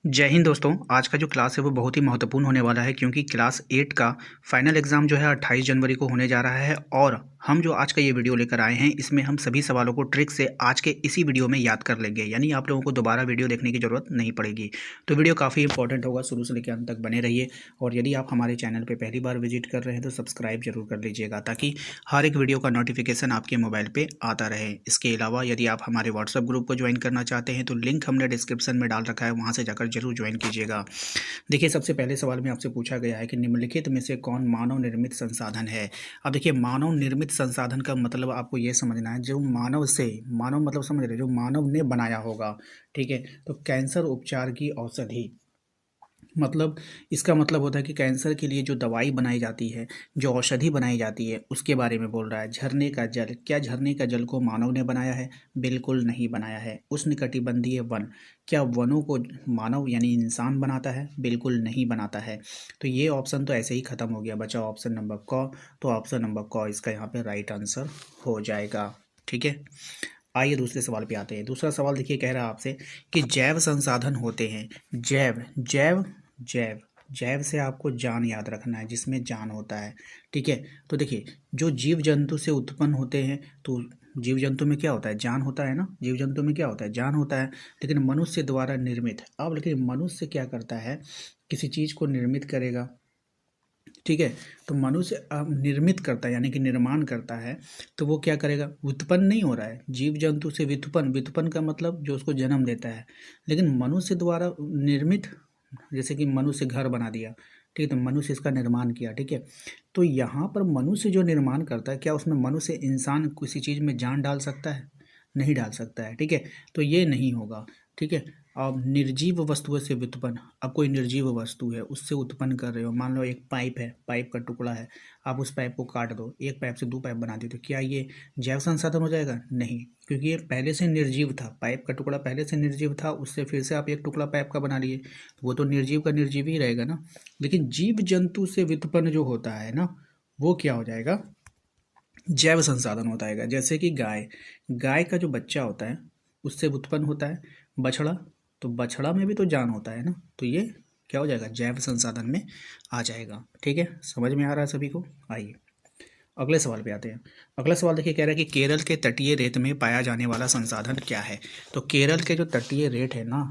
जय हिंद दोस्तों। आज का जो क्लास है वो बहुत ही महत्वपूर्ण होने वाला है क्योंकि क्लास 8 का फाइनल एग्ज़ाम जो है 28 जनवरी को होने जा रहा है। और हम जो आज का ये वीडियो लेकर आए हैं इसमें हम सभी सवालों को ट्रिक से आज के इसी वीडियो में याद कर लेंगे, यानी आप लोगों को दोबारा वीडियो देखने की ज़रूरत नहीं पड़ेगी। तो वीडियो काफ़ी इंपॉर्टेंट होगा, शुरू से लेकर अंत तक बने रहिए। और यदि आप हमारे चैनल पर पहली बार विजिट कर रहे हैं तो सब्सक्राइब जरूर कर लीजिएगा ताकि हर एक वीडियो का नोटिफिकेशन आपके मोबाइल पर आता रहे। इसके अलावा यदि आप हमारे व्हाट्सएप ग्रुप को ज्वाइन करना चाहते हैं तो लिंक हमने डिस्क्रिप्शन में डाल रखा है, वहाँ से जाकर जरूर ज्वाइन कीजिएगा। देखिए, सबसे पहले सवाल में आपसे पूछा गया है कि निम्नलिखित में से कौन मानव निर्मित संसाधन है। अब देखिए, मानव निर्मित संसाधन का मतलब आपको ये समझना है जो मानव से, मानव मतलब समझ रहे, जो मानव ने बनाया होगा। ठीक है, तो कैंसर उपचार की औषधि, मतलब इसका मतलब होता है कि कैंसर के लिए जो दवाई बनाई जाती है, जो औषधि बनाई जाती है, उसके बारे में बोल रहा है। झरने का जल, क्या झरने का जल को मानव ने बनाया है? बिल्कुल नहीं बनाया है। उष्णकटिबंधीय वन, क्या वनों को मानव यानी इंसान बनाता है? बिल्कुल नहीं बनाता है। तो ये ऑप्शन तो ऐसे ही खत्म हो गया, बचा ऑप्शन नंबर क। तो ऑप्शन नंबर क इसका यहाँ पे राइट आंसर हो जाएगा। ठीक है, आइए दूसरे सवाल पे आते हैं। दूसरा सवाल देखिए, कह रहा है आपसे कि जैव संसाधन होते हैं। जैव जैव जैव जैव से आपको जान याद रखना है, जिसमें जान होता है। ठीक है, तो देखिए, जो जीव जंतु से उत्पन्न होते हैं, तो जीव जंतु में क्या होता है? जान होता है ना। जीव जंतु में क्या होता है? जान होता है। लेकिन मनुष्य द्वारा निर्मित, अब लेकिन मनुष्य क्या करता है? किसी चीज को निर्मित करेगा। ठीक है, तो मनुष्य निर्मित करता है यानी कि निर्माण करता है, तो वो क्या करेगा? व्युत्पन्न नहीं हो रहा है जीव जंतु से, व्युत्पन्न, व्युत्पन्न का मतलब जो उसको जन्म देता है। लेकिन मनुष्य द्वारा निर्मित, जैसे कि मनुष्य घर बना दिया, ठीक है, तो मनुष्य इसका निर्माण किया। ठीक है, तो यहाँ पर मनुष्य जो निर्माण करता है, क्या उसमें मनुष्य इंसान किसी चीज़ में जान डाल सकता है? नहीं डाल सकता है। ठीक है, तो ये नहीं होगा। ठीक है, अब निर्जीव वस्तुओं से व्युत्पन्न, अब कोई निर्जीव वस्तु है उससे उत्पन्न कर रहे हो, मान लो एक पाइप है, पाइप का टुकड़ा है, आप उस पाइप को काट दो, एक पाइप से दो पाइप बना दो, तो क्या ये जैव संसाधन हो जाएगा? नहीं, क्योंकि ये पहले से निर्जीव था, पाइप का टुकड़ा पहले से निर्जीव था, उससे फिर से आप एक टुकड़ा पाइप का बना लिए, तो वो तो निर्जीव का निर्जीव ही रहेगा ना। लेकिन जीव जंतु से व्युत्पन्न जो होता है ना, वो क्या हो जाएगा? जैव संसाधन होता है। जैसे कि गाय, गाय का जो बच्चा होता है उससे उत्पन्न होता है बछड़ा, तो बछड़ा में भी तो जान होता है ना, तो ये क्या हो जाएगा? जैव संसाधन में आ जाएगा। ठीक है, समझ में आ रहा है सभी को? आइए अगले सवाल पे आते हैं। अगला सवाल देखिए, कह रहा है कि केरल के तटीय रेत में पाया जाने वाला संसाधन क्या है। तो केरल के जो तटीय रेत है ना,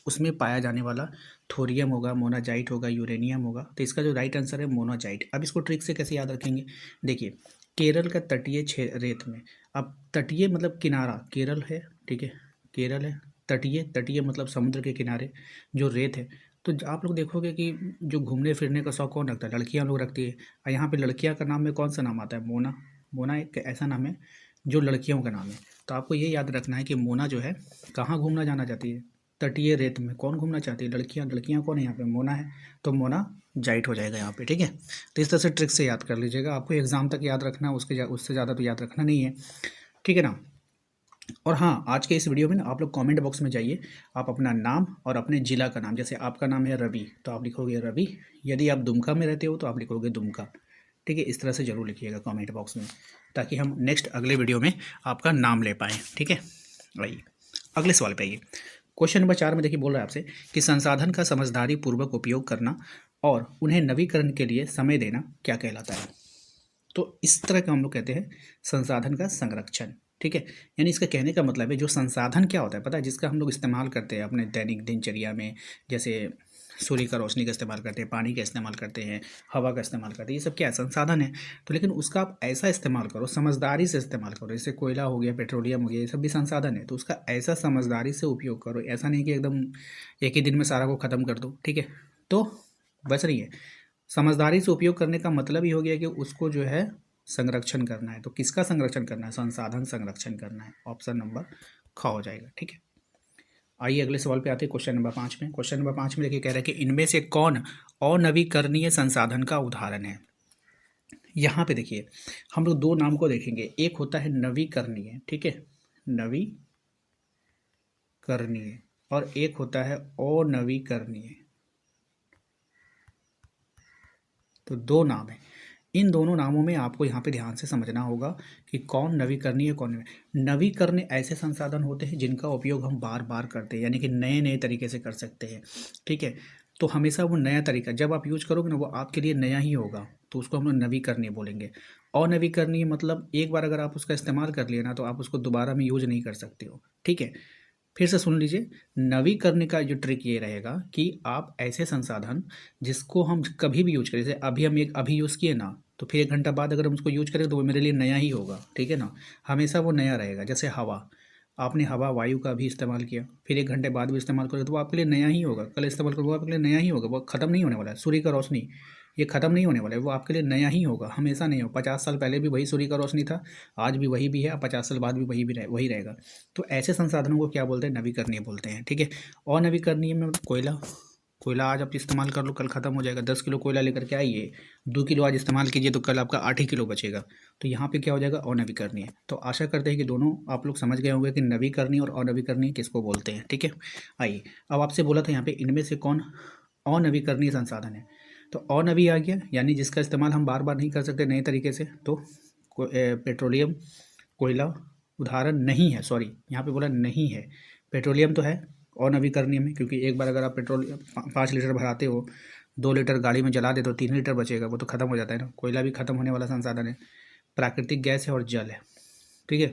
उसमें पाया जाने वाला थोरियम होगा, मोनाजाइट होगा, यूरेनियम होगा। तो इसका जो राइट आंसर है मोनाजाइट। अब इसको ट्रिक से कैसे याद रखेंगे? देखिए, केरल का तटीय रेत में, अब तटीय मतलब किनारा, केरल है, ठीक है, केरल है, तटीय, तटीय मतलब समुद्र के किनारे जो रेत है। तो आप लोग देखोगे कि जो घूमने फिरने का शौक कौन रखता है? लड़कियां लोग रखती है। और यहाँ पे लड़कियां का नाम में कौन सा नाम आता है? मोना। मोना एक ऐसा नाम है जो लड़कियों का नाम है। तो आपको ये याद रखना है कि मोना जो है कहाँ घूमना जाना चाहती है? तटीय रेत में। कौन घूमना चाहती है? लड़कियां। लड़कियां कौन है यहाँ पे? मोना है। तो मोना जाइट हो जाएगा यहाँ पे। ठीक है, तो इस तरह से ट्रिक से याद कर लीजिएगा। आपको एग्जाम तक याद रखना है, उससे ज़्यादा तो याद रखना नहीं है। ठीक है ना। और हाँ, आज के इस वीडियो में ना आप लोग कमेंट बॉक्स में जाइए, आप अपना नाम और अपने ज़िला का नाम, जैसे आपका नाम है रवि तो आप लिखोगे रवि, यदि आप दुमका में रहते हो तो आप लिखोगे दुमका। ठीक है, इस तरह से ज़रूर लिखिएगा कमेंट बॉक्स में, ताकि हम नेक्स्ट अगले वीडियो में आपका नाम ले पाएँ। ठीक है, आइए अगले सवाल पे आइए। क्वेश्चन नंबर 4 में देखिए, बोल रहा है आपसे कि संसाधन का समझदारी पूर्वक उपयोग करना और उन्हें नवीकरण के लिए समय देना क्या कहलाता है। तो इस तरह का हम लोग कहते हैं संसाधन का संरक्षण। ठीक है, यानी इसका कहने का मतलब है जो संसाधन क्या होता है पता है, जिसका हम लोग इस्तेमाल करते हैं अपने दैनिक दिनचर्या में, जैसे सूर्य का रोशनी का इस्तेमाल करते हैं, पानी का इस्तेमाल करते हैं, हवा का इस्तेमाल करते हैं, ये सब क्या है? संसाधन है। तो लेकिन उसका आप ऐसा इस्तेमाल करो, समझदारी से इस्तेमाल करो। जैसे कोयला हो गया, पेट्रोलियम हो गया, ये सब भी संसाधन है, तो उसका ऐसा समझदारी से उपयोग करो। ऐसा नहीं कि एकदम एक ही दिन में सारा को ख़त्म कर दो। ठीक है, तो बच रही है। समझदारी से उपयोग करने का मतलब ही हो गया कि उसको जो है संरक्षण करना है। तो किसका संरक्षण करना है? संसाधन संरक्षण करना है। ऑप्शन नंबर ख हो जाएगा। ठीक है, आइए अगले सवाल पे आते हैं। क्वेश्चन नंबर 5 में, क्वेश्चन नंबर 5 में देखिए, कह रहा है कि इनमें से कौन अनवीकरणीय संसाधन का उदाहरण है। यहाँ पे देखिए, हम लोग दो नाम को देखेंगे, एक होता है नवीकरणीय, ठीक है, नवीकरणीय, और एक होता है अनवीकरणीय। तो दो नाम है, इन दोनों नामों में आपको यहाँ पे ध्यान से समझना होगा कि कौन नवीकरणीय कौन नवीकरणीय ऐसे संसाधन होते हैं जिनका उपयोग हम बार बार करते हैं, यानी कि नए नए तरीके से कर सकते हैं। ठीक है, तो हमेशा वो नया तरीका जब आप यूज करोगे ना वो आपके लिए नया ही होगा, तो उसको हम लोग नवीकरणीय बोलेंगे। अनवीकरणीय मतलब एक बार अगर आप उसका इस्तेमाल कर लिए ना तो आप उसको दोबारा में यूज नहीं कर सकते हो। ठीक है, फिर से सुन लीजिए, नवीकरण का जो ट्रिक ये रहेगा कि आप ऐसे संसाधन जिसको हम कभी भी यूज करें, जैसे अभी हम एक अभी यूज़ किए ना तो फिर 1 घंटा बाद अगर हम उसको यूज करें तो वो मेरे लिए नया ही होगा। ठीक है ना, हमेशा वो नया रहेगा। जैसे हवा, आपने हवा वायु का भी इस्तेमाल किया, फिर 1 घंटे बाद भी इस्तेमाल करोगे तो वो आपके लिए नया ही होगा। कल इस्तेमाल करोगे वो आपके लिए नया ही होगा, वो ख़त्म नहीं होने वाला है। सूर्य का रोशनी ये ख़त्म नहीं होने वाला है, वो आपके लिए नया ही होगा, हमेशा नहीं हो। 50 साल पहले भी वही सूर्य का रोशनी था, आज भी वही भी है, 50 साल बाद भी वही रहेगा। तो ऐसे संसाधनों को क्या बोलते हैं? नवीकरणीय बोलते हैं। ठीक है, और नवीकरणीय में कोयला, कोयला आज आप इस्तेमाल कर लो कल ख़त्म हो जाएगा। 10 किलो कोयला लेकर के आइए, 2 किलो आज इस्तेमाल कीजिए तो कल आपका 8 ही किलो बचेगा। तो यहाँ पे क्या हो जाएगा? अनवीकरणीय। तो आशा करते हैं कि दोनों आप लोग समझ गए होंगे कि नवीकरणीय और अनवीकरणीय किसको बोलते हैं। ठीक है, आइए अब आपसे बोला था यहाँ पे इनमें से कौन अनवीकरणीय संसाधन है। तो अनवी आ गया, यानी जिसका इस्तेमाल हम बार बार नहीं कर सकते नए तरीके से। तो पेट्रोलियम, कोयला उदाहरण नहीं है, सॉरी यहाँ पे बोला नहीं है। पेट्रोलियम तो है अनवीकरणीय में, क्योंकि एक बार अगर आप पेट्रोल 5 लीटर भराते हो, 2 लीटर गाड़ी में जला देते हो, 3 लीटर बचेगा, वो तो ख़त्म हो जाता है ना। कोयला भी ख़त्म होने वाला संसाधन है। प्राकृतिक गैस है और जल है। ठीक है,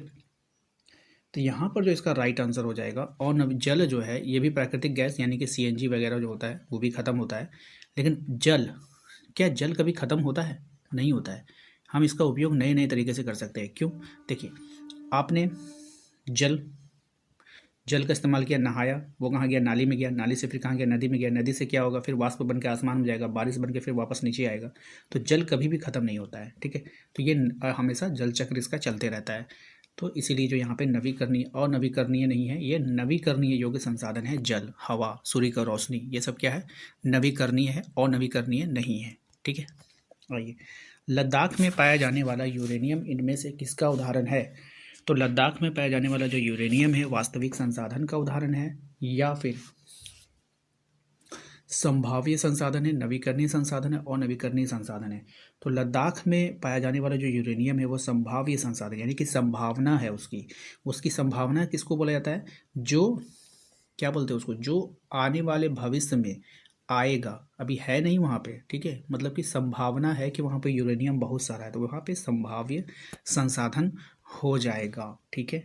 तो यहाँ पर जो इसका राइट आंसर हो जाएगा, और जल जो है ये भी प्राकृतिक गैस यानी कि सीएनजी वगैरह जो होता है वो भी ख़त्म होता है। लेकिन जल, क्या जल कभी ख़त्म होता है? नहीं होता है। हम इसका उपयोग नए नए तरीके से कर सकते हैं। क्यों? देखिए, आपने जल जल का इस्तेमाल किया, नहाया, वो कहाँ गया? नाली में गया, नाली से फिर कहाँ गया? नदी में गया, नदी से क्या होगा? फिर वाष्प बन के आसमान में जाएगा, बारिश बन के फिर वापस नीचे आएगा। तो जल कभी भी ख़त्म नहीं होता है। ठीक है, तो ये हमेशा जल चक्र इसका चलते रहता है। तो इसीलिए जो यहाँ पे नवीकरणीय और नवीकरणीय नहीं है, ये नवीकरणीय योग्य संसाधन है। जल, हवा, सूर्य का रोशनी, ये सब क्या है? नवीकरणीय है और नवीकरणीय नहीं है। ठीक है, आइए, लद्दाख में पाया जाने वाला यूरेनियम इनमें से किसका उदाहरण है? तो लद्दाख में पाया जाने वाला जो यूरेनियम है वास्तविक संसाधन का उदाहरण है या फिर संभाव्य संसाधन है? नवीकरणीय संसाधन है और नवीकरणीय संसाधन है। तो लद्दाख में पाया जाने वाला जो यूरेनियम है वो संभाव्य संसाधन, यानी कि संभावना है उसकी। उसकी संभावना किसको बोला जाता है? जो, क्या बोलते हैं उसको, जो आने वाले भविष्य में आएगा, अभी है नहीं वहाँ पे। ठीक है, मतलब कि संभावना है कि वहाँ पे यूरेनियम बहुत सारा है, तो वहाँ पे संभाव्य संसाधन हो जाएगा। ठीक है,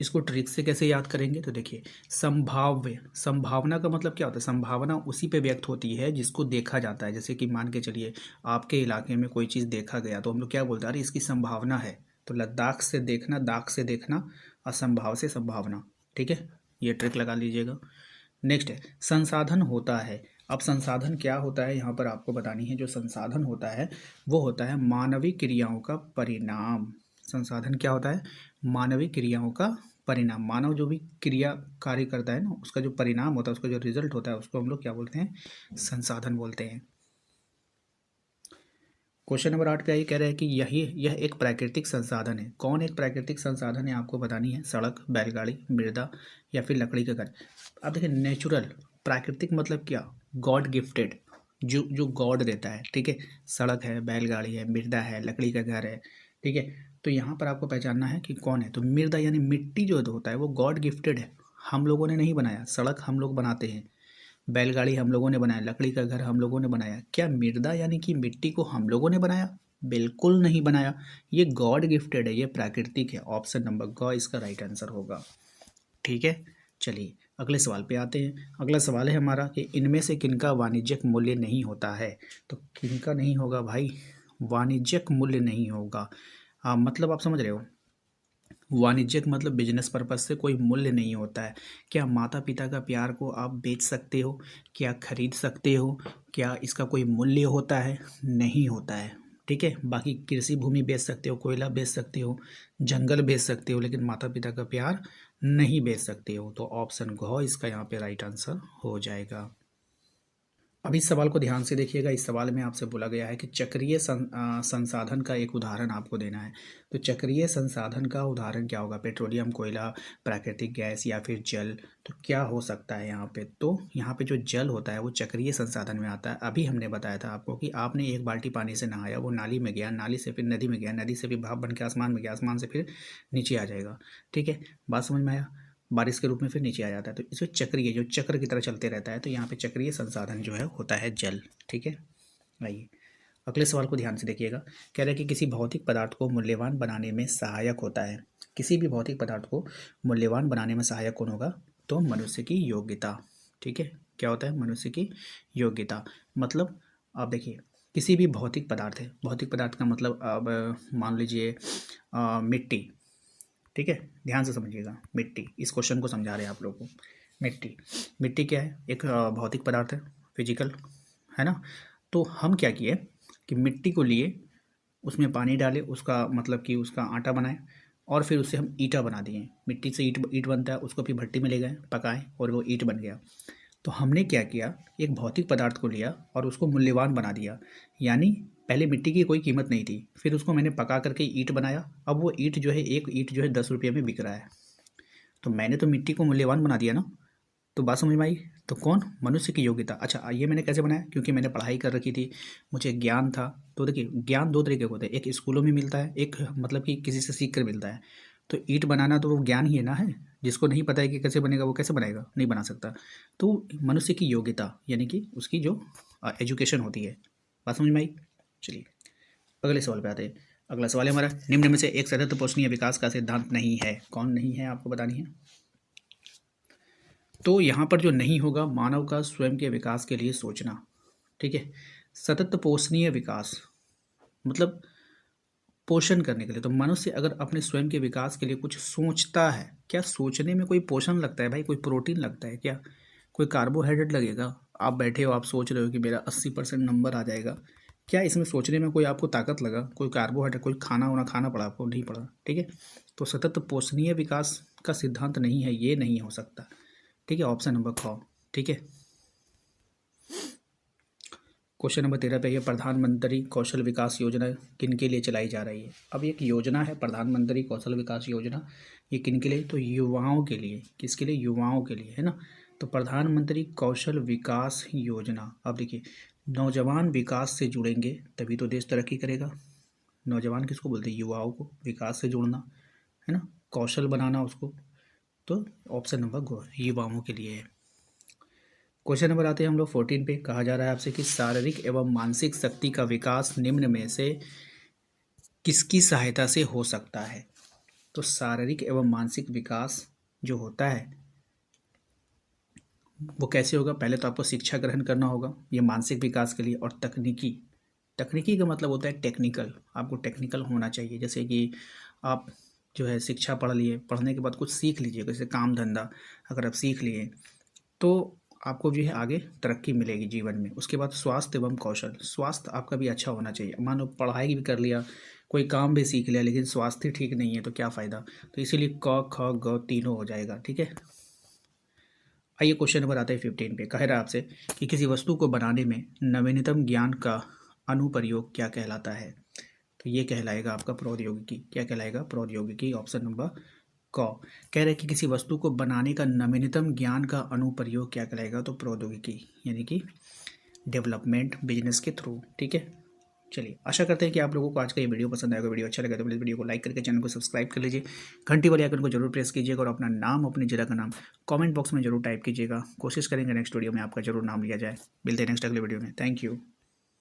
इसको ट्रिक से कैसे याद करेंगे? तो देखिए, संभाव्य, संभावना का मतलब क्या होता है? संभावना उसी पे व्यक्त होती है जिसको देखा जाता है। जैसे कि मान के चलिए आपके इलाके में कोई चीज़ देखा गया तो हम लोग क्या बोलते हैं? अरे इसकी संभावना है। तो लद्दाख से देखना, दाख से देखना, असंभाव से संभावना। ठीक है, ये ट्रिक लगा लीजिएगा। नेक्स्ट है संसाधन होता है। अब संसाधन क्या होता है यहाँ पर आपको बतानी है। जो संसाधन होता है वो होता है मानवीय क्रियाओं का परिणाम। संसाधन क्या होता है? मानवीय क्रियाओं का परिणाम। मानव जो भी क्रिया कार्य करता है ना, उसका जो परिणाम होता है, उसका जो रिजल्ट होता है, उसको हम लोग क्या बोलते हैं? संसाधन बोलते हैं। क्वेश्चन नंबर 8 पे आइए, कह रहे हैं कि यह एक प्राकृतिक संसाधन है। कौन एक प्राकृतिक संसाधन है आपको बतानी है? सड़क, बैलगाड़ी, मृदा या फिर लकड़ी का घर। अब देखिए, नेचुरल, प्राकृतिक मतलब क्या? गॉड गिफ्टेड, जो जो गॉड देता है। ठीक है, सड़क है, बैलगाड़ी है, मृदा है, लकड़ी का घर है। ठीक है, तो यहाँ पर आपको पहचानना है कि कौन है। तो मृदा यानी मिट्टी जो होता है वो गॉड गिफ्टेड है, हम लोगों ने नहीं बनाया। सड़क हम लोग बनाते हैं, बैलगाड़ी हम लोगों ने बनाया, लकड़ी का घर हम लोगों ने बनाया। क्या मृदा यानी कि मिट्टी को हम लोगों ने बनाया? बिल्कुल नहीं बनाया, ये गॉड गिफ्टेड है, ये प्राकृतिक है। ऑप्शन नंबर ग इसका राइट आंसर होगा। ठीक है, चलिए अगले सवाल पे आते हैं। अगला सवाल है हमारा कि इनमें से किनका वाणिज्यिक मूल्य नहीं होता है। तो किनका नहीं होगा भाई? वाणिज्यिक मूल्य नहीं होगा। मतलब आप समझ रहे हो, वाणिज्यिक मतलब बिजनेस पर्पज से कोई मूल्य नहीं होता है। क्या माता पिता का प्यार को आप बेच सकते हो? क्या खरीद सकते हो? क्या इसका कोई मूल्य होता है? नहीं होता है। ठीक है, बाकी कृषि भूमि बेच सकते हो, कोयला बेच सकते हो, जंगल बेच सकते हो, लेकिन माता पिता का प्यार नहीं बेच सकते हो। तो ऑप्शन घ इसका यहाँ पे राइट आंसर हो जाएगा। अब इस सवाल को ध्यान से देखिएगा। इस सवाल में आपसे बोला गया है कि चक्रीय संसाधन का एक उदाहरण आपको देना है। तो चक्रीय संसाधन का उदाहरण क्या होगा? पेट्रोलियम, कोयला, प्राकृतिक गैस या फिर जल। तो क्या हो सकता है यहाँ पे? तो यहाँ पे जो जल होता है वो चक्रीय संसाधन में आता है। अभी हमने बताया था आपको कि आपने एक बाल्टी पानी से नहाया, वो नाली में गया, नाली से फिर नदी में गया, नदी से फिर भाप बन के आसमान में गया, आसमान से फिर नीचे आ जाएगा। ठीक है, बात समझ में आया? बारिश के रूप में फिर नीचे आ जाता है। तो इसमें चक्रीय, जो चक्र की तरह चलते रहता है, तो यहाँ पे चक्रीय संसाधन जो है होता है जल। ठीक है, आइए अगले सवाल को ध्यान से देखिएगा। कह रहा है कि किसी भौतिक पदार्थ को मूल्यवान बनाने में सहायक होता है। किसी भी भौतिक पदार्थ को मूल्यवान बनाने में सहायक कौन होगा? तो मनुष्य की योग्यता। ठीक है, क्या होता है? मनुष्य की योग्यता। मतलब आप देखिए, किसी भी भौतिक पदार्थ है, भौतिक पदार्थ का मतलब अब मान लीजिए मिट्टी। ठीक है, ध्यान से समझिएगा। मिट्टी, इस क्वेश्चन को समझा रहे हैं आप लोगों को। मिट्टी, मिट्टी क्या है? एक भौतिक पदार्थ है, फिजिकल, है ना। तो हम क्या किए कि मिट्टी को लिए, उसमें पानी डाले, उसका मतलब कि उसका आटा बनाए, और फिर उससे हम ईंटा बना दिए। मिट्टी से ईंट ईंट बनता है, उसको फिर भट्टी में ले गए, पकाए, और वो ईंट बन गया। तो हमने क्या किया, एक भौतिक पदार्थ को लिया और उसको मूल्यवान बना दिया। यानी पहले मिट्टी की कोई कीमत नहीं थी, फिर उसको मैंने पका करके ईंट बनाया। अब वो ईंट जो है, एक ईंट जो है 10 रुपये में बिक रहा है। तो मैंने तो मिट्टी को मूल्यवान बना दिया ना। तो बात समझ में आई? तो कौन? मनुष्य की योग्यता। अच्छा, ये मैंने कैसे बनाया? क्योंकि मैंने पढ़ाई कर रखी थी, मुझे ज्ञान था। तो देखिए, ज्ञान दो तरीके के होते हैं, एक स्कूलों में मिलता है, एक मतलब कि किसी से सीख कर मिलता है। तो ईंट बनाना तो वो ज्ञान ही है ना, है। जिसको नहीं पता है कि कैसे बनेगा, वो कैसे बनाएगा? नहीं बना सकता। तो मनुष्य की योग्यता यानी कि उसकी जो एजुकेशन होती है। बात समझ में आई? चलिए अगले सवाल पे आते हैं। अगला सवाल है हमारा, निम्न में से एक सतत पोषणीय विकास का सिद्धांत नहीं है। कौन नहीं है, आपको बतानी है। तो यहाँ पर जो नहीं होगा, मानव का स्वयं के विकास के लिए सोचना। ठीक है, सतत पोषणीय विकास मतलब पोषण करने के लिए। तो मनुष्य अगर अपने स्वयं के विकास के लिए कुछ सोचता है, क्या सोचने में कोई पोषण लगता है भाई? कोई प्रोटीन लगता है क्या? कोई कार्बोहाइड्रेट लगेगा? आप बैठे हो, आप सोच रहे हो कि मेरा 80% नंबर आ जाएगा, क्या इसमें सोचने में कोई आपको ताकत लगा? कोई कार्बोहाइड्रेट, कोई खाना वाना खाना पड़ा आपको? नहीं पड़ा। ठीक है, तो सतत पोषणीय विकास का सिद्धांत नहीं है, ये नहीं हो सकता। ठीक है, ऑप्शन नंबर ख। ठीक है, क्वेश्चन नंबर 13 पे ये प्रधानमंत्री कौशल विकास योजना किन के लिए चलाई जा रही है? अब एक योजना है प्रधानमंत्री कौशल विकास योजना, ये किन के लिए? तो युवाओं के लिए। किसके लिए? युवाओं के लिए, है ना। तो प्रधानमंत्री कौशल विकास योजना, अब देखिए, नौजवान विकास से जुड़ेंगे तभी तो देश तरक्की करेगा। नौजवान किसको बोलते हैं? युवाओं को। विकास से जुड़ना, है ना, कौशल बनाना उसको। तो ऑप्शन नंबर गो युवाओं के लिए है। क्वेश्चन नंबर आते हैं हम लोग 14 पे। कहा जा रहा है आपसे कि शारीरिक एवं मानसिक शक्ति का विकास निम्न में से किसकी सहायता से हो सकता है? तो शारीरिक एवं मानसिक विकास जो होता है वो कैसे होगा? पहले तो आपको शिक्षा ग्रहण करना होगा, ये मानसिक विकास के लिए। और तकनीकी, तकनीकी का मतलब होता है टेक्निकल। आपको टेक्निकल होना चाहिए। जैसे कि आप जो है शिक्षा पढ़ लिए, पढ़ने के बाद कुछ सीख लीजिए, जैसे काम धंधा अगर आप सीख लिए तो आपको जो है आगे तरक्की मिलेगी जीवन में। उसके बाद स्वास्थ्य एवं कौशल, स्वास्थ्य आपका भी अच्छा होना चाहिए। मान लो पढ़ाई भी कर लिया, कोई काम भी सीख लिया, लेकिन स्वास्थ्य ठीक नहीं है तो क्या फ़ायदा? तो इसीलिए क ख ग तीनों हो जाएगा। ठीक है, आइए क्वेश्चन नंबर आता है 15 पे। कह रहा है आपसे कि किसी वस्तु को बनाने में नवीनतम ज्ञान का अनुप्रयोग क्या कहलाता है? तो ये कहलाएगा आपका प्रौद्योगिकी। क्या कहलाएगा? प्रौद्योगिकी। ऑप्शन नंबर क। कह रहे हैं कि किसी वस्तु को बनाने का नवीनतम ज्ञान का अनुप्रयोग क्या कहलाएगा? तो प्रौद्योगिकी, यानी कि डेवलपमेंट बिजनेस के थ्रू। ठीक है, चलिए आशा करते हैं कि आप लोगों को आज का ये वीडियो पसंद आएगा। वीडियो अच्छा लगा तो प्लीज़ वीडियो को लाइक करके चैनल को सब्सक्राइब कर लीजिए, घंटी वाले आइकन को जरूर प्रेस कीजिएगा, और अपना नाम, अपने जिला का नाम कमेंट बॉक्स में जरूर टाइप कीजिएगा। कोशिश करेंगे नेक्स्ट वीडियो में आपका जरूर नाम लिया जाए। मिलते हैं नेक्स्ट अगले वीडियो में। Thank you.